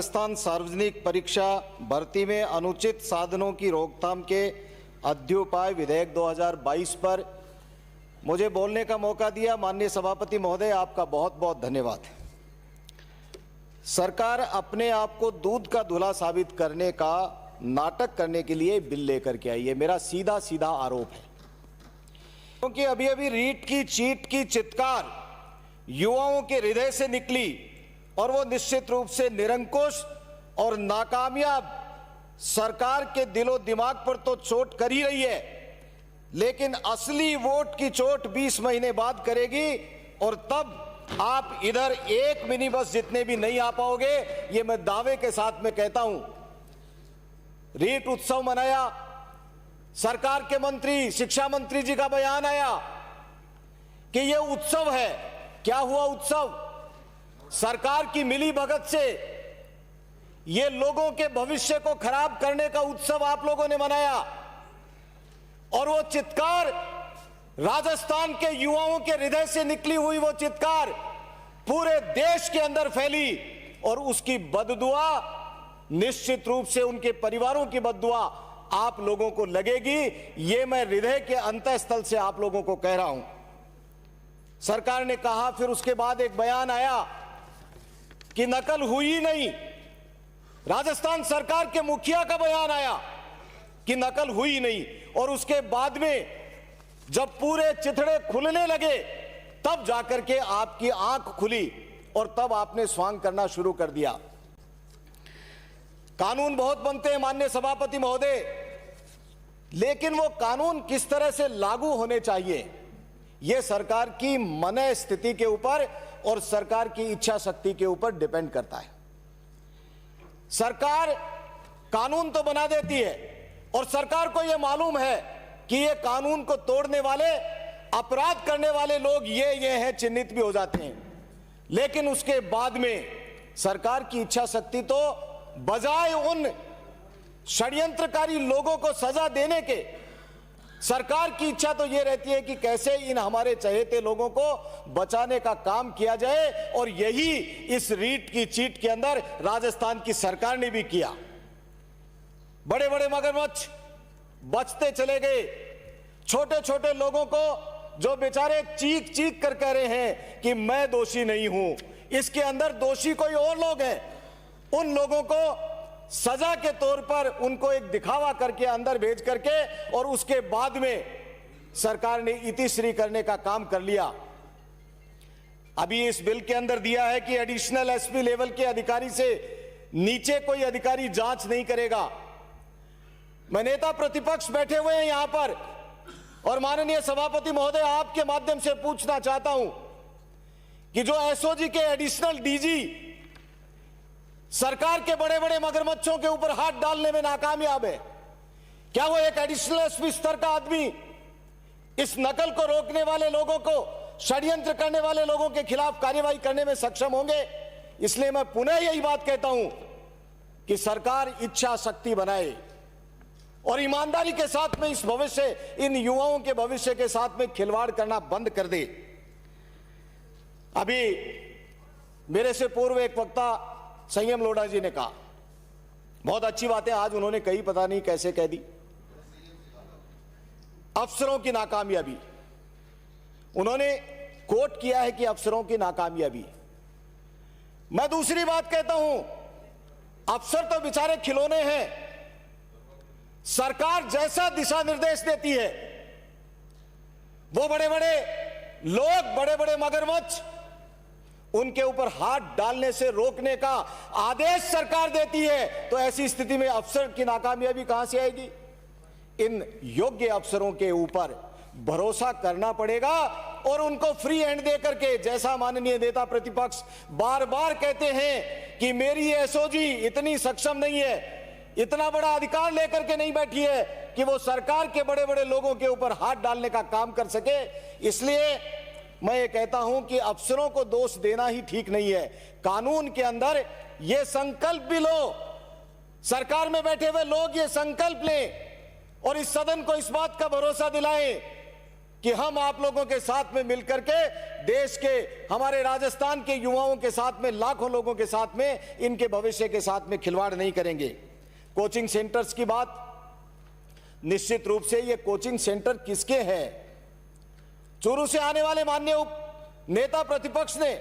राजस्थान सार्वजनिक परीक्षा भर्ती में अनुचित साधनों की रोकथाम के अध्युपाय विधेयक 2022 पर मुझे बोलने का मौका दिया। माननीय सभापति महोदय, आपका बहुत बहुत धन्यवाद। सरकार अपने आप को दूध का धुला साबित करने का नाटक करने के लिए बिल लेकर के आई है, मेरा सीधा सीधा आरोप है। क्योंकि अभी अभी रीट की चीट की चित्कार युवाओं के हृदय से निकली और वो निश्चित रूप से निरंकुश और नाकामयाब सरकार के दिलो दिमाग पर तो चोट कर ही रही है, लेकिन असली वोट की चोट 20 महीने बाद करेगी और तब आप इधर एक मिनी बस जितने भी नहीं आ पाओगे, ये मैं दावे के साथ में कहता हूं। रीट उत्सव मनाया, सरकार के मंत्री शिक्षा मंत्री जी का बयान आया कि ये उत्सव है। क्या हुआ उत्सव? सरकार की मिली भगत से ये लोगों के भविष्य को खराब करने का उत्सव आप लोगों ने मनाया और वो चित्कार राजस्थान के युवाओं के हृदय से निकली हुई वो चित्कार पूरे देश के अंदर फैली और उसकी बददुआ निश्चित रूप से उनके परिवारों की बददुआ आप लोगों को लगेगी। ये मैं हृदय के अंतःस्थल से आप लोगों को कह रहा हूं। सरकार ने कहा, फिर उसके बाद एक बयान आया कि नकल हुई नहीं। राजस्थान सरकार के मुखिया का बयान आया कि नकल हुई नहीं और उसके बाद में जब पूरे चिथड़े खुलने लगे तब जाकर के आपकी आंख खुली और तब आपने स्वांग करना शुरू कर दिया। कानून बहुत बनते हैं माननीय सभापति महोदय, लेकिन वो कानून किस तरह से लागू होने चाहिए यह सरकार की मन स्थिति के ऊपर और सरकार की इच्छा शक्ति के ऊपर डिपेंड करता है। सरकार कानून तो बना देती है और सरकार को यह मालूम है कि ये कानून को तोड़ने वाले, अपराध करने वाले लोग ये हैं, चिन्हित भी हो जाते हैं। लेकिन उसके बाद में सरकार की इच्छा शक्ति तो बजाय उन षड्यंत्रकारी लोगों को सजा देने के, सरकार की इच्छा तो यह रहती है कि कैसे इन हमारे चहेते लोगों को बचाने का काम किया जाए और यही इस रीट की चीट के अंदर राजस्थान की सरकार ने भी किया। बड़े बड़े मगरमच्छ बचते चले गए, छोटे छोटे लोगों को जो बेचारे चीख चीख कर कह रहे हैं कि मैं दोषी नहीं हूं, इसके अंदर दोषी कोई और लोग हैं। उन लोगों को सजा के तौर पर उनको एक दिखावा करके अंदर भेज करके और उसके बाद में सरकार ने इतिश्री करने का काम कर लिया। अभी इस बिल के अंदर दिया है कि एडिशनल एसपी लेवल के अधिकारी से नीचे कोई अधिकारी जांच नहीं करेगा। मैं नेता प्रतिपक्ष बैठे हुए हैं यहां पर और माननीय सभापति महोदय, आपके माध्यम से पूछना चाहता हूं कि जो एसओजी के एडिशनल डीजी सरकार के बड़े बड़े मगरमच्छों के ऊपर हाथ डालने में नाकामयाब है, क्या वो एक एडिशनल एसपी स्तर का आदमी इस नकल को रोकने वाले लोगों को, षड्यंत्र करने वाले लोगों के खिलाफ कार्यवाही करने में सक्षम होंगे? इसलिए मैं पुनः यही बात कहता हूं कि सरकार इच्छा शक्ति बनाए और ईमानदारी के साथ में इस भविष्य, इन युवाओं के भविष्य के साथ में खिलवाड़ करना बंद कर दे। अभी मेरे से पूर्व एक वक्ता संयम लोढ़ा जी ने कहा, बहुत अच्छी बातें आज उन्होंने कही, पता नहीं कैसे कह दी। अफसरों की नाकामयाबी, उन्होंने कोट किया है कि अफसरों की नाकामयाबी। मैं दूसरी बात कहता हूं, अफसर तो बेचारे खिलौने हैं। सरकार जैसा दिशा निर्देश देती है, वो बड़े बड़े लोग, बड़े बड़े मगरमच्छ, उनके ऊपर हाथ डालने से रोकने का आदेश सरकार देती है, तो ऐसी स्थिति में अफसर की नाकामयाबी कहां से आएगी? इन योग्य अफसरों के ऊपर भरोसा करना पड़ेगा और उनको फ्री हैंड दे करके, जैसा माननीय नेता प्रतिपक्ष बार बार कहते हैं कि मेरी एसओजी इतनी सक्षम नहीं है, इतना बड़ा अधिकार लेकर के नहीं बैठी है कि वो सरकार के बड़े बड़े लोगों के ऊपर हाथ डालने का काम कर सके। इसलिए मैं ये कहता हूं कि अफसरों को दोष देना ही ठीक नहीं है। कानून के अंदर ये संकल्प भी लो, सरकार में बैठे हुए लोग ये संकल्प लें और इस सदन को इस बात का भरोसा दिलाएं कि हम आप लोगों के साथ में मिलकर के देश के, हमारे राजस्थान के युवाओं के साथ में, लाखों लोगों के साथ में, इनके भविष्य के साथ में खिलवाड़ नहीं करेंगे। कोचिंग सेंटर्स की बात, निश्चित रूप से ये कोचिंग सेंटर किसके हैं? चूरू से आने वाले माननीय उप नेता प्रतिपक्ष ने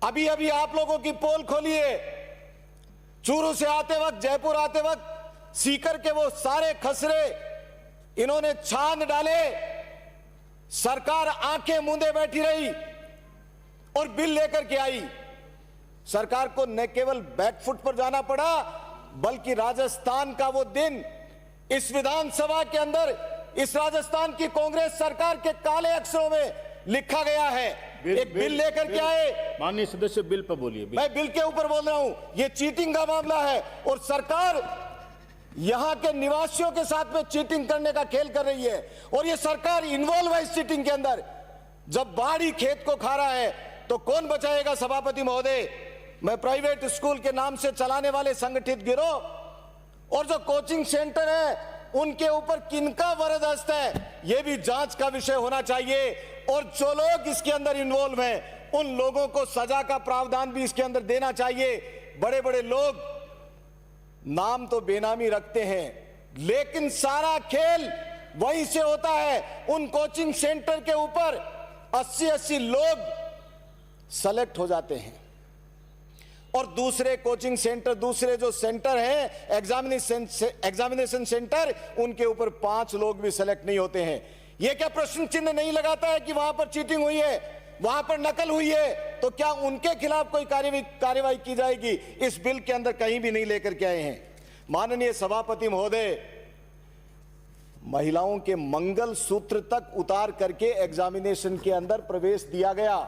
अभी अभी आप लोगों की पोल खोली है। चूरू से आते वक्त, जयपुर आते वक्त सीकर के वो सारे खसरे इन्होंने छान डाले, सरकार आंखें मूंदे बैठी रही और बिल लेकर के आई। सरकार को न केवल बैकफुट पर जाना पड़ा, बल्कि राजस्थान का वो दिन इस विधानसभा के अंदर इस राजस्थान की कांग्रेस सरकार के काले अक्षरों में लिखा गया है। एक बिल लेकर के आए। माननीय सदस्य, बिल पर बोलिए। मैं बिल के ऊपर बोल रहा हूं, यह चीटिंग का मामला है और सरकार यहां के निवासियों के साथ में चीटिंग करने का खेल कर रही है और यह सरकार इन्वॉल्व है इस चीटिंग के अंदर। जब बाड़ी खेत को खा रहा है तो कौन बचाएगा? सभापति महोदय, मैं प्राइवेट स्कूल के नाम से चलाने वाले संगठित गिरोह और जो कोचिंग सेंटर है उनके ऊपर किनका वरदस्त है, यह भी जांच का विषय होना चाहिए। और जो लोग इसके अंदर इन्वॉल्व हैं उन लोगों को सजा का प्रावधान भी इसके अंदर देना चाहिए। बड़े बड़े लोग नाम तो बेनामी रखते हैं, लेकिन सारा खेल वहीं से होता है। उन कोचिंग सेंटर के ऊपर 80-80 लोग सेलेक्ट हो जाते हैं और दूसरे कोचिंग सेंटर, दूसरे जो सेंटर हैं एग्जामिनेशन सेंटर, उनके ऊपर 5 लोग भी सेलेक्ट नहीं होते हैं। यह क्या प्रश्न चिन्ह नहीं लगाता है कि वहां पर चीटिंग हुई है, वहां पर नकल हुई है, तो क्या उनके खिलाफ कोई कार्यवाही की जाएगी? इस बिल के अंदर कहीं भी नहीं लेकर के आए हैं। माननीय सभापति महोदय, महिलाओं के मंगल सूत्र तक उतार करके एग्जामिनेशन के अंदर प्रवेश दिया गया।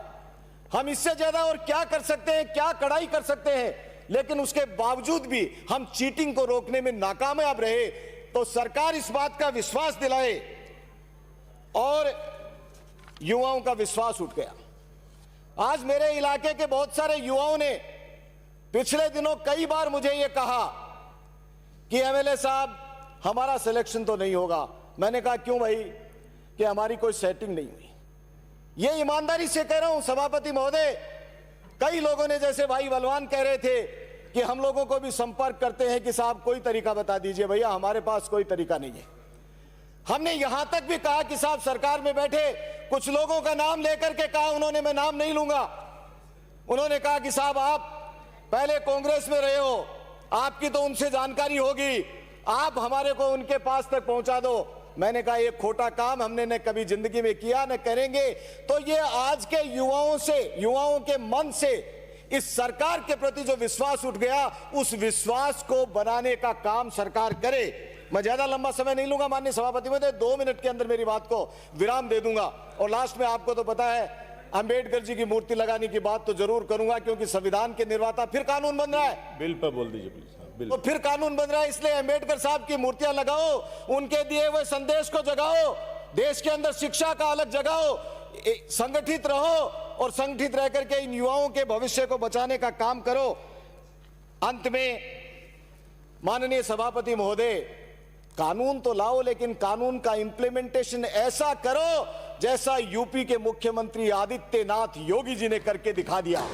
हम इससे ज्यादा और क्या कर सकते हैं, क्या कड़ाई कर सकते हैं? लेकिन उसके बावजूद भी हम चीटिंग को रोकने में नाकामयाब रहे। तो सरकार इस बात का विश्वास दिलाए और युवाओं का विश्वास उठ गया। आज मेरे इलाके के बहुत सारे युवाओं ने पिछले दिनों कई बार मुझे यह कहा कि एमएलए साहब, हमारा सिलेक्शन तो नहीं होगा। मैंने कहा क्यों भाई? कि हमारी कोई सेटिंग नहीं हुई। ये ईमानदारी से कह रहा हूं सभापति महोदय। कई लोगों ने, जैसे भाई बलवान कह रहे थे कि हम लोगों को भी संपर्क करते हैं कि साहब कोई तरीका बता दीजिए। भैया, हमारे पास कोई तरीका नहीं है। हमने यहां तक भी कहा कि साहब सरकार में बैठे कुछ लोगों का नाम लेकर के कहा, उन्होंने, मैं नाम नहीं लूंगा, उन्होंने कहा कि साहब आप पहले कांग्रेस में रहे हो, आपकी तो उनसे जानकारी होगी, आप हमारे को उनके पास तक पहुंचा दो। मैंने कहा ये खोटा काम हमने न कभी जिंदगी में किया, न करेंगे। तो ये आज के युवाओं से, युवाओं के मन से इस सरकार के प्रति जो विश्वास उठ गया, उस विश्वास को बनाने का काम सरकार करे। मैं ज्यादा लंबा समय नहीं लूंगा माननीय सभापति महोदय, 2 मिनट के अंदर मेरी बात को विराम दे दूंगा। और लास्ट में आपको तो पता है, अंबेडकर जी की मूर्ति लगाने की बात तो जरूर करूंगा, क्योंकि संविधान के निर्माता, फिर कानून बन रहा है। बिल पर बोल दीजिए प्लीज। तो फिर कानून बन रहा है, इसलिए अंबेडकर साहब की मूर्तियां लगाओ, उनके दिए हुए संदेश को जगाओ, देश के अंदर शिक्षा का अलग जगाओ, संगठित रहो और संगठित रह करके इन युवाओं के भविष्य को बचाने का काम करो। अंत में माननीय सभापति महोदय, कानून तो लाओ, लेकिन कानून का इंप्लीमेंटेशन ऐसा करो जैसा यूपी के मुख्यमंत्री आदित्यनाथ योगी जी ने करके दिखा दिया।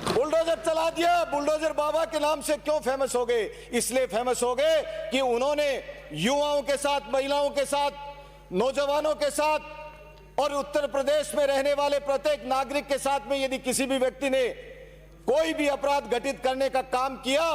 बुलडोजर चला दिया। बुलडोजर बाबा के नाम से क्यों फेमस हो गए? इसलिए फेमस हो गए कि उन्होंने युवाओं के साथ, महिलाओं के साथ, नौजवानों के साथ और उत्तर प्रदेश में रहने वाले प्रत्येक नागरिक के साथ में यदि किसी भी व्यक्ति ने कोई भी अपराध घटित करने का काम किया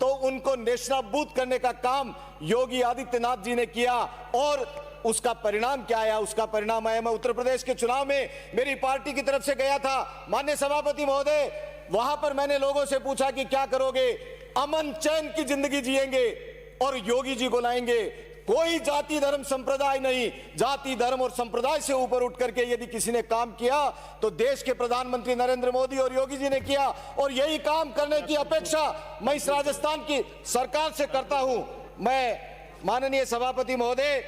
तो उनको नेस्तनाबूद करने का काम योगी आदित्यनाथ जी ने किया। और उसका परिणाम क्या आया? उसका परिणाम आया, मैं उत्तर प्रदेश के चुनाव में मेरी पार्टी की तरफ से गया था माननीय सभापति महोदय। वहां पर मैंने लोगों से पूछा कि क्या करोगे? अमन चैन की जिंदगी जिएंगे और योगी जी को लाएंगे। कोई जाति धर्म संप्रदाय नहीं, जाति धर्म और संप्रदाय से ऊपर उठ करके यदि किसी ने काम किया तो देश के प्रधानमंत्री नरेंद्र मोदी और योगी जी ने किया। और यही काम करने की अपेक्षा मैं इस राजस्थान की सरकार से करता हूं। मैं माननीय सभापति महोदय,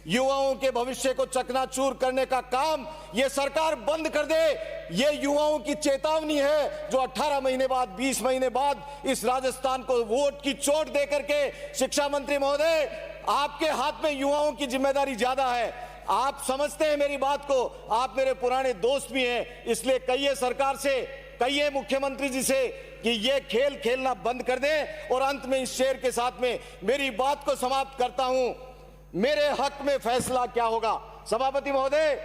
युवाओं के भविष्य को चकनाचूर करने का काम ये सरकार बंद कर दे। ये युवाओं की चेतावनी है जो 18 महीने बाद, 20 महीने बाद इस राजस्थान को वोट की चोट दे करके, शिक्षा मंत्री महोदय, आपके हाथ में युवाओं की जिम्मेदारी ज्यादा है। आप समझते हैं मेरी बात को, आप मेरे पुराने दोस्त भी हैं, इसलिए कहिए सरकार से, कहिए मुख्यमंत्री जी से कि ये खेल खेलना बंद कर दें। और अंत में इस शेर के साथ में मेरी बात को समाप्त करता हूं। मेरे हक में फैसला क्या होगा, सभापति महोदय,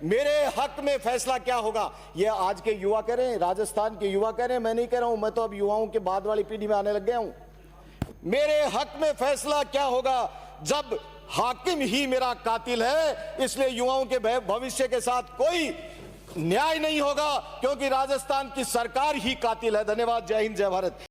मेरे हक में फैसला क्या होगा, ये आज के युवा कह रहे हैं, राजस्थान के युवा कह रहे हैं, मैं नहीं कह रहा हूं, मैं तो अब युवाओं के बाद वाली पीढ़ी में आने लग गया हूं। मेरे हक में फैसला क्या होगा जब हाकिम ही मेरा कातिल है, इसलिए युवाओं के भविष्य के साथ कोई न्याय नहीं होगा, क्योंकि राजस्थान की सरकार ही कातिल है। धन्यवाद। जय हिंद, जय भारत।